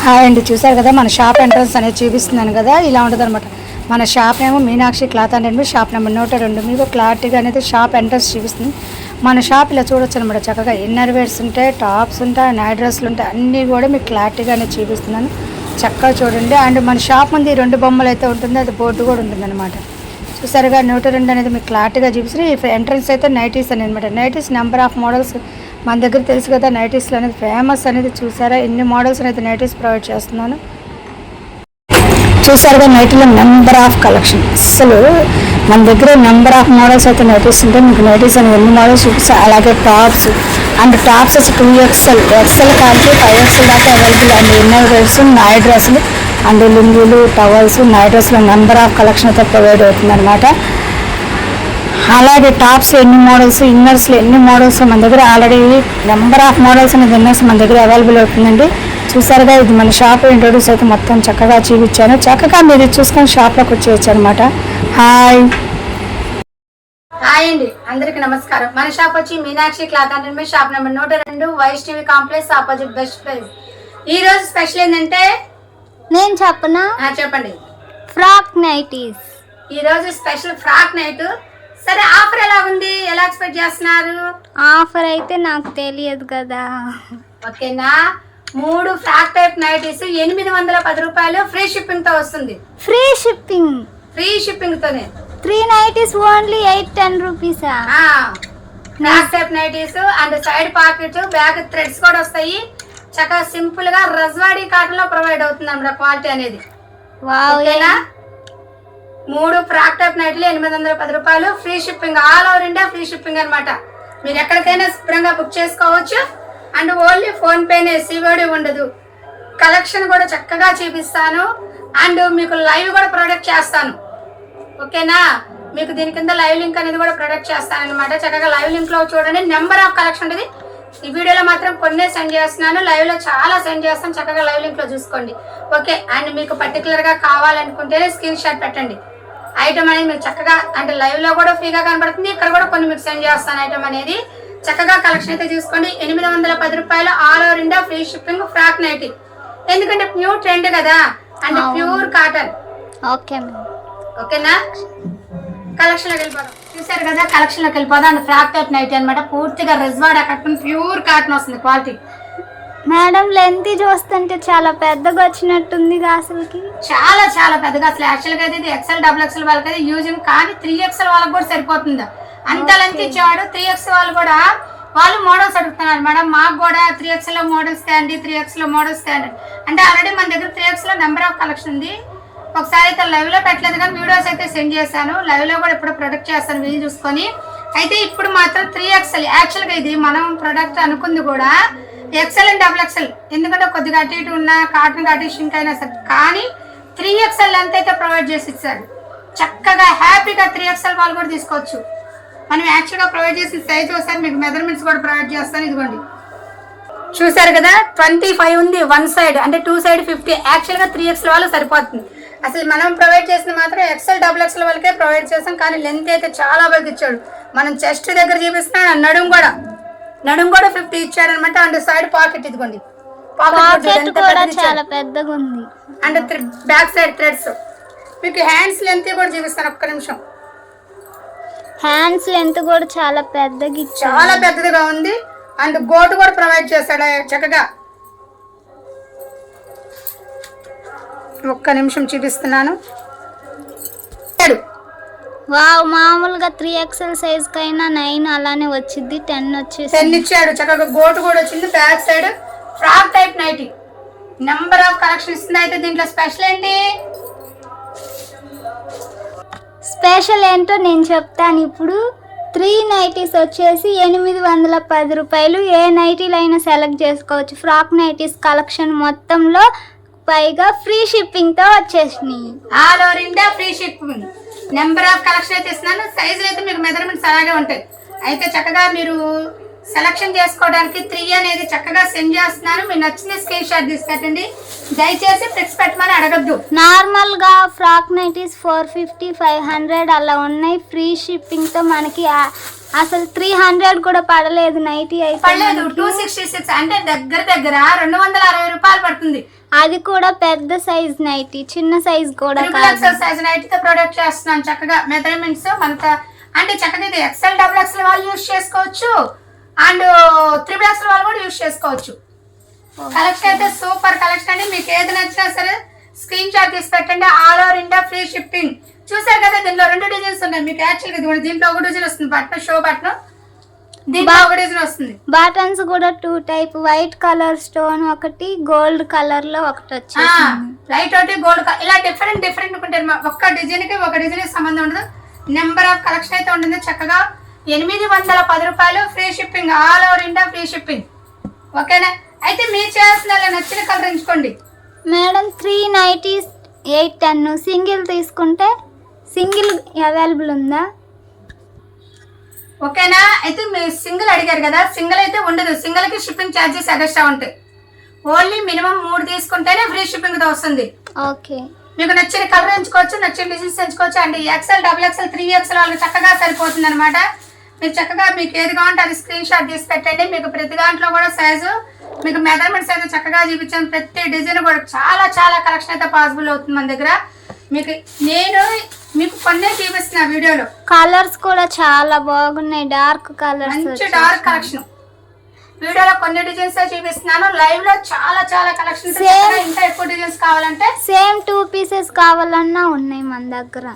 Hi అండి, చూసారు కదా మన షాప్ ఎంట్రన్స్ అనేది చూపిస్తున్నాను కదా, ఇలా ఉంటుంది అనమాట. మన షాప్ ఏమో Meenakshi cloth and shop number 102 మీకు క్లారిటీగా అనేది షాప్ ఎంట్రన్స్ చూపిస్తుంది. మన షాప్ ఇలా చూడొచ్చు అనమాట. చక్కగా ఇన్నర్ వేర్స్ ఉంటాయి, టాప్స్ ఉంటాయి, నైట్ డ్రెస్లు ఉంటాయి, అన్నీ కూడా మీకు క్లారిటీగా అనేది చూపిస్తున్నాను. చక్కగా చూడండి. అండ్ మన షాప్ ముందు 2 బొమ్మలు అయితే ఉంటుంది, అది బోర్డు కూడా ఉంటుంది అనమాట. చూసారుగా 102 అనేది మీకు క్లారిటీగా చూపిస్తుంది. ఎంట్రన్స్ అయితే నైటీస్ అనేది అనమాట. నైటీస్ నెంబర్ ఆఫ్ మోడల్స్ మన దగ్గర తెలుసు కదా, నైటీస్లో అనేది ఫేమస్ అనేది. చూసారా ఎన్ని మోడల్స్ అనేది నైటీస్ ప్రొవైడ్ చేస్తున్నాను. చూసారుగా నైటీలో నెంబర్ ఆఫ్ కలెక్షన్, అసలు మన దగ్గర నెంబర్ ఆఫ్ మోడల్స్ అయితే నైటీస్ ఉంటాయి. మీకు నైటీస్ అనేది ఎన్ని మోడల్స్ చూపిస్తాయి. అలాగే టాప్స్ అండ్ టాప్స్ వచ్చి 2XL, XL కాల్చి 5XL దాకా available. And inner wears, night డ్రెస్సులు అండ్ లుంగీలు, టవల్స్, నైట్ డ్రెస్సులు నెంబర్ ఆఫ్ కలెక్షన్ అయితే ప్రొవైడ్ అవుతుంది అనమాట. అలాగే టాప్స్ ఎన్ని మోడల్స్, ఇన్నర్స్లో ఎన్ని మోడల్స్ మన దగ్గర ఆల్రెడీ నెంబర్ ఆఫ్ మోడల్స్ అనేది ఇన్నర్స్ మన దగ్గర అవైలబుల్ అవుతుందండి. చూసారుగా ఇది మన షాప్ ఇంట్రొడ్యూస్ అయితే మొత్తం చక్కగా చూపించాను. చక్కగా మీరు చూసుకొని షాప్లోకి వచ్చేయచ్చు అనమాట. హాయ్ అండి, అందరికి నమస్కారం. మన షాప్ వచ్చి Meenakshi cloth and shop number 102 Vaishnavi complex opposite best price. ఈ రోజు స్పెషల్ ఏంటంటే నేను చెప్పనా? చెప్పండి. Frock nighties. ఈ రోజు స్పెషల్ ఫ్రాక్ నైట్. సరే, ఆఫర్ ఎలా ఉంది, ఎలా ఎక్స్పెక్ట్ చేస్తున్నారు? ఆఫర్ అయితే నాకు తెలియదు కదా. ఓకేనా, 3 ఫ్రాక్ టైప్ నైటీస్ 810 రూపాయలు ఫ్రీ షిప్పింగ్ తో వస్తుంది. Free shipping? ఫ్రీ షిప్పింగ్ తోనే 3 నైటీస్ ఓన్లీ 8-10 రూపీసా? Frock type nighties and side pocket, back threads కూడా వస్తాయి. చక్కగా సింపుల్ గా రజ్వాడీ కాటన్ లో ప్రొవైడ్ అవుతుంది అన్నమాట క్వాలిటీ అనేది. ఓకేనా, 3 ఫ్రాక్ టైప్ నైట్లు 810 రూపాయలు free shipping, all over India free shipping అనమాట. మీరు ఎక్కడికైనా శుభ్రంగా బుక్ చేసుకోవచ్చు. అండ్ ఓన్లీ ఫోన్ పేనే, సివోడి ఉండదు. కలెక్షన్ కూడా చక్కగా చూపిస్తాను. అండ్ మీకు లైవ్ కూడా ప్రొడక్ట్ చేస్తాను. ఓకేనా, మీకు దీని కింద లైవ్ లింక్ అనేది కూడా ప్రొడక్ట్ చేస్తాను అనమాట. చక్కగా లైవ్ లింక్ లో చూడండి, నెంబర్ ఆఫ్ కలెక్షన్ ఉంటుంది. ఈ వీడియోలో మాత్రం కొన్నే సెండ్ చేస్తున్నాను, లైవ్ లో చాలా సెండ్ చేస్తాను. చక్కగా లైవ్ లింక్ లో చూసుకోండి. ఓకే, అండ్ మీకు పర్టికులర్ గా కావాలనుకుంటేనే స్క్రీన్ షాట్ పెట్టండి. ఐటమ్ అనేది మీకు చక్కగా అంటే లైవ్ లో కూడా ఫ్రీగా కనబడుతుంది. ఇక్కడ కూడా కొన్ని మీకు సెండ్ చేస్తాను ఐటమ్ అనేది. చక్కగా కలెక్షన్ అయితే చూసుకోండి. 810 రూపాయలు all over India free shipping frock nighty. ఎందుకంటే ప్యూర్ ట్రెండ్ కదా, అండ్ ప్యూర్ కాటన్. ఓకేనా, కలెక్షన్ లోకి వెళ్ళిపోదాం. చూసారు కదా, కలెక్షన్ లోకి వెళ్ళిపోదాం. అండ్ ఫ్రాక్ టైప్ నైటీ అనమాట. పూర్తిగా రిజ్వాడా కట్టుకుని ప్యూర్ కాటన్ వస్తుంది క్వాలిటీ. మేడం లెంత్ చూస్తుంటే చాలా పెద్దగా వచ్చినట్టుంది అసలుకి. చాలా చాలా పెద్దగా. అసలు యాక్చువల్ గా అయితే ఇది XL, XXL వాళ్ళకి అయితే యూజింగ్, కానీ 3XL వాళ్ళకి కూడా సరిపోతుంది. అంత లెంత్ ఇచ్చేవాడు. 3X వాళ్ళు కూడా వాళ్ళు మోడల్స్ అడుగుతున్నారు మేడం, మాకు కూడా 3XL లో మోడల్స్ తేండి, 3XL లో మోడల్స్ తేండి. అంటే ఆల్రెడీ మన దగ్గర 3X లో నెంబర్ ఆఫ్ కలెక్షన్ ఉంది. ఒకసారి అయితే లైవ్ లో పెట్టలేదు కానీ వీడియోస్ అయితే సెండ్ చేశాను. లైవ్ లో కూడా ఇప్పుడు ప్రొడక్ట్ చేస్తాను, వీలు చూసుకొని. అయితే ఇప్పుడు మాత్రం 3XL. యాక్చువల్ గా ఇది మనం ప్రొడక్ట్ అనుకుంది కూడా XL అండ్ XXL, ఎందుకంటే కొద్దిగా అటు ఇటు ఉన్న కాటన్ అటు షింక్ అయినా సరే, కానీ 3XL లెంత్ అయితే ప్రొవైడ్ చేసి ఇచ్చాడు. చక్కగా హ్యాపీగా 3XL వాళ్ళు కూడా తీసుకోవచ్చు. మనం యాక్చువల్గా ప్రొవైడ్ చేసిన సైజ్ ఒకసారి మీకు మెజర్మెంట్స్ కూడా ప్రొవైడ్ చేస్తాను. ఇదిగోండి, చూసారు కదా 25 ఉంది వన్ సైడ్, అంటే 2 సైడ్ 50. యాక్చువల్గా 3XL వాళ్ళు సరిపోతుంది. అసలు మనం ప్రొవైడ్ చేసిన మాత్రం XL, XXL వాళ్ళకే ప్రొవైడ్ చేస్తాం. కానీ లెంత్ అయితే చాలా బాగా ఇచ్చాడు. మనం చెస్ట్ దగ్గర చూపిస్తున్నాం, నడుము కూడా 50 ఇచ్చాడు అనమాట. అండ్ సైడ్ పాకెట్, ఇదిగోండి పాకెట్ కూడా చాలా పెద్దగా ఉంది. And back side threads. మీకు హ్యాండ్స్ లెంత్ కూడా చూపిస్తాను, ఒక్క నిమిషం. హ్యాండ్స్ లెంత్ కూడా చాలా పెద్దగా, చాలా పెద్దదిగా ఉంది. అండ్ గోటు కూడా ప్రొవైడ్ చేస్తాడు చక్కగా. ఒక్క నిమిషం చూపిస్తున్నాను. వావ్, మామూలుగా 3XL సైజ్ కైనా 9 అలానే వచ్చింది, 10 వచ్చేసి 10 ఇచ్చాడు. చక్కగా గోటు కూడా వచ్చింది. Back side frock type nightie, number of collection ఇస్తుంది. అయితే దీంట్లో స్పెషల్ ఏంటి? స్పెషల్ ఏంటో నేను చెప్తాను ఇప్పుడు. 3 నైటీస్ వచ్చేసి 810 రూపాయలు. ఏ నైటీలు అయినా సెలెక్ట్ చేసుకోవచ్చు. ఫ్రాక్ నైటీస్ కలెక్షన్ మొత్తంలో పైగా ఫ్రీ షిప్పింగ్ తో వచ్చేసినాయి. All over India free shipping. Number of collection అయితే ఇస్తున్నాను. సైజులు అయితే మీకు మెజర్మెంట్స్ అలాగే ఉంటాయి. అయితే చక్కగా మీరు సెలెక్షన్ చేసుకోవడానికి 3 అనేది చక్కగా సెండ్ చేస్తున్నాను. మీరు నచ్చిన స్క్రీన్ షాట్ తీసి పెట్టండి. దయచేసి ఫిక్స్ పెట్టమని అడగద్దు. నార్మల్ గా ఫ్రాక్ నైటీస్ 450, 500 అలా ఉన్నాయి. ఫ్రీ షిప్పింగ్ తో మనకి అసలు 300 కూడా పడలేదు. నైటీ అయితే పడలేదు. 266 అంటే దగ్గర 260 రూపాయలు పడుతుంది. అది కూడా పెద్ద సైజ్ నైటీ, చిన్న సైజ్ కూడా ట్రిపుల్ ఎక్స్ఎల్ సైజ్ నైటీతో ప్రొడక్ట్ చేస్తున్నాను. చక్కగా మెజర్మెంట్స్ మనకు అంటే చక్కగా ఇది ఎక్స్ఎల్ డబుల్ ఎక్స్ఎల్ వాళ్ళు యూజ్ చేసుకోవచ్చు అండ్ ట్రిపుల్ ఎక్స్ఎల్ వాళ్ళు కూడా యూజ్ చేసుకోవచ్చు. కలెక్షన్ అయితే సూపర్ కలెక్షన్ అండి. మీకు ఏది నచ్చినా సరే స్క్రీన్ షాట్ తీసి పెట్టండి. All over India free shipping. చూసారు కదా దీంట్లో 2 డిజైన్స్ ఉన్నాయి. మీకు యాక్చువల్గా దీంట్లో ఒక డిజైన్ వస్తుంది బటన్, షో బటన్, దీంట్లో ఒక డిజైన్ వస్తుంది. బటన్స్ కూడా 2 టైప్, వైట్ కలర్ స్టోన్ ఒకటి, గోల్డ్ కలర్ లో ఒకటి వచ్చేసింది. లైట్ ఒకటి గోల్డ్ ఇలా డిఫరెంట్ ఉంటాయి. ఒక్క డిజైన్ కి ఒక డిజైన్ సంబంధం ఉండదు. నెంబర్ ఆఫ్ కలెక్షన్ అయితే ఉంటుంది. చక్కగా 810 రూపాయలు free shipping, all over India free shipping. ఓకేనా? అయితే మీరు చేయాల్సిన నచ్చిన కలర్ ఎంచుకోండి మేడం. 3 నైటీస్ 810. సింగిల్ తీసుకుంటే సింగిల్ అవైలబుల్ ఉందా? ఓకేనా? అయితే మీరు సింగిల్ అడిగారు కదా, సింగిల్ అయితే ఉండదు. సింగిల్ కి షిప్పింగ్ ఛార్జెస్ ఎక్స్ట్రా ఉంటాయి. ఓన్లీ మినిమం 3 తీసుకుంటేనే ఫ్రీ షిప్పింగ్ తో వస్తుంది. ఓకే. మీకు నచ్చిన కలర్ ఎంచుకోవచ్చు, నచ్చిన డిజైన్స్ ఎంచుకోవచ్చు. And XL double XL 3XL వాళ్ళకి చక్కగా సరిపోతుంది అనమాట. మీరు చక్కగా మీకు ఏది కావాలంటే అది స్క్రీన్ షాట్ తీసి పెట్టండి. మీకు ప్రతి దాంట్లో కూడా సైజు, మీకు మెజర్మెంట్స్ అయితే చక్కగా చూపించాను. ప్రతి డిజైన్ కూడా చాలా కలెక్షన్ అయితే పాసిబుల్ అవుతుంది మన దగ్గర. నేను మీకు కొన్ని చూపిస్తున్నా వీడియోలో. కలర్స్ కూడా చాలా బాగున్నాయి, డార్క్ కలర్స్, మంచి డార్క్ కలెక్షన్. వీడియోలో కొన్ని డిజైన్స్ చూపిస్తున్నాను, లైవ్ లో చాలా కలెక్షన్. ఇంకా ఎక్కువ డిజైన్స్ కావాలంటే సేమ్ 2 పీసెస్ కావాలన్నా ఉన్నాయి మన దగ్గర.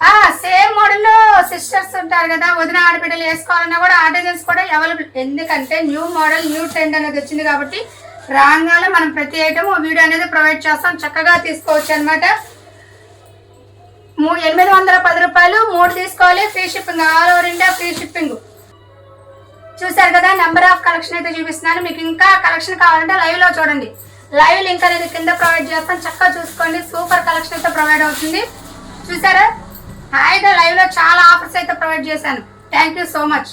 సేమ్ మోడల్ లో సిస్టర్స్ ఉంటారు కదా, వదిన ఆడబిడ్డలు వేసుకోవాలన్నా కూడా ఆ డిజైన్స్ కూడా అవైలబుల్. ఎందుకంటే న్యూ మోడల్ న్యూ ట్రెండ్ అనేది వచ్చింది కాబట్టి రాగానే మనం ప్రతి ఐటమ్ వీడియో అనేది ప్రొవైడ్ చేస్తాం. చక్కగా తీసుకోవచ్చు అనమాట. 810 రూపాయలు 3 తీసుకోవాలి, free shipping, all over India free shipping. చూసారు కదా, నెంబర్ ఆఫ్ కలెక్షన్ అయితే చూపిస్తున్నాను. మీకు ఇంకా కలెక్షన్ కావాలంటే లైవ్ లో చూడండి. లైవ్ లింక్ అనేది కింద ప్రొవైడ్ చేస్తాను, చక్కగా చూసుకోండి. సూపర్ కలెక్షన్ అయితే ప్రొవైడ్ అవుతుంది. చూసారా, హాయిగా లైవ్ లో చాలా ఆఫర్స్ అయితే ప్రొవైడ్ చేశాను. Thank you so much.